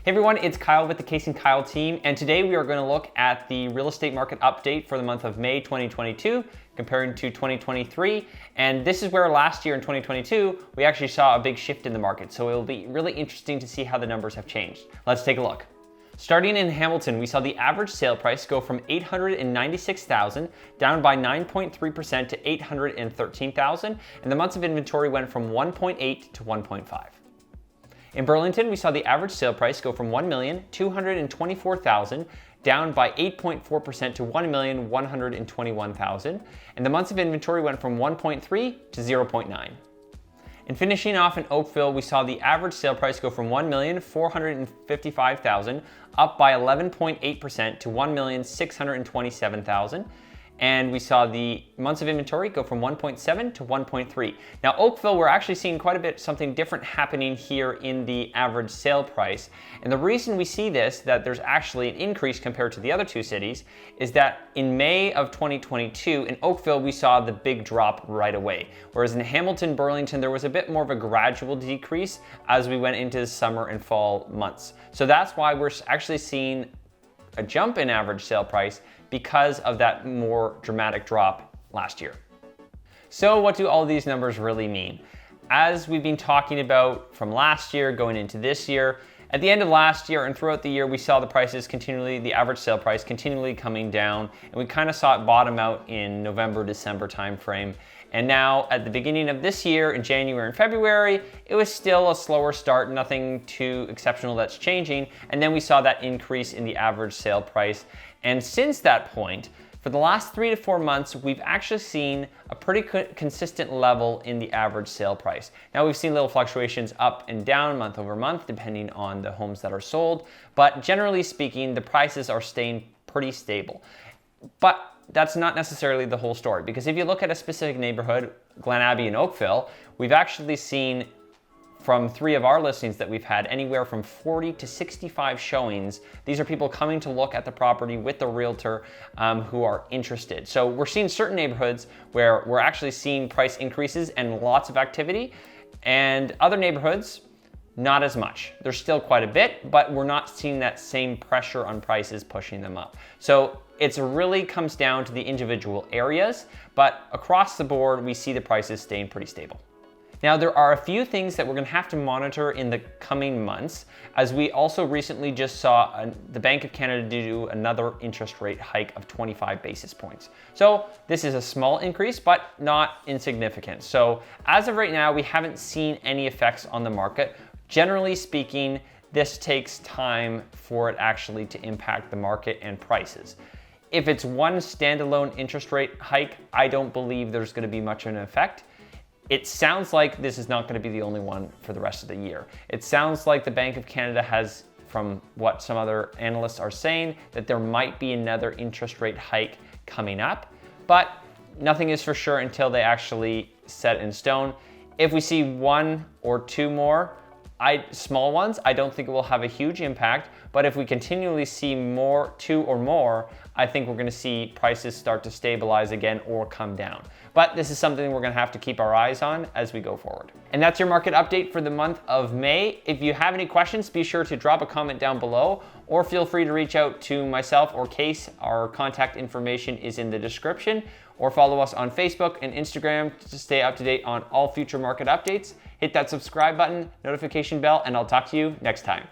Hey everyone, it's Kyle with the Casey and Kyle team, and today we are going to look at the real estate market update for the month of May 2022 comparing to 2023. And this is where last year in 2022, we actually saw a big shift in the market. So it will be really interesting to see how the numbers have changed. Let's take a look. Starting in Hamilton, we saw the average sale price go from $896,000 down by 9.3% to $813,000, and the months of inventory went from 1.8 to 1.5. In Burlington, we saw the average sale price go from $1,224,000 down by 8.4% to $1,121,000, and the months of inventory went from 1.3 to 0.9. And finishing off in Oakville, we saw the average sale price go from $1,455,000 up by 11.8% to $1,627,000. And we saw the months of inventory go from 1.7 to 1.3. Now Oakville, we're actually seeing quite a bit something different happening here in the average sale price. And the reason we see this, that there's actually an increase compared to the other two cities, is that in May of 2022, in Oakville, we saw the big drop right away. Whereas in Hamilton, Burlington, there was a bit more of a gradual decrease as we went into the summer and fall months. So that's why we're actually seeing a jump in average sale price because of that more dramatic drop last year. So what do all these numbers really mean? As we've been talking about from last year going into this year, at the end of last year and throughout the year, we saw the prices continually, the average sale price continually coming down, and we kind of saw it bottom out in November, December timeframe. And now at the beginning of this year, in January and February, it was still a slower start, nothing too exceptional that's changing. And then we saw that increase in the average sale price. And since that point, for the last 3 to 4 months, we've actually seen a pretty consistent level in the average sale price. Now we've seen little fluctuations up and down month over month, depending on the homes that are sold. But generally speaking, the prices are staying pretty stable. But that's not necessarily the whole story, because if you look at a specific neighborhood, Glen Abbey and Oakville, we've actually seen from 3 of our listings that we've had anywhere from 40 to 65 showings. These are people coming to look at the property with the realtor who are interested. So we're seeing certain neighborhoods where we're actually seeing price increases and lots of activity, and other neighborhoods, not as much. There's still quite a bit, but we're not seeing that same pressure on prices pushing them up. So it really comes down to the individual areas, but across the board, we see the prices staying pretty stable. Now, there are a few things that we're gonna have to monitor in the coming months, as we also recently just saw the Bank of Canada do another interest rate hike of 25 basis points. So this is a small increase, but not insignificant. So as of right now, we haven't seen any effects on the market. Generally speaking, this takes time for it actually to impact the market and prices. If it's one standalone interest rate hike, I don't believe there's gonna be much of an effect. It sounds like this is not going to be the only one for the rest of the year. It sounds like the Bank of Canada has, from what some other analysts are saying, that there might be another interest rate hike coming up, but nothing is for sure until they actually set in stone. If we see 1 or 2 more small ones, I don't think it will have a huge impact, but if we continually see 2 or more, I think we're gonna see prices start to stabilize again or come down. But this is something we're gonna have to keep our eyes on as we go forward. And that's your market update for the month of May. If you have any questions, be sure to drop a comment down below, or feel free to reach out to myself or Case. Our contact information is in the description, or follow us on Facebook and Instagram to stay up to date on all future market updates. Hit that subscribe button, notification bell, and I'll talk to you next time.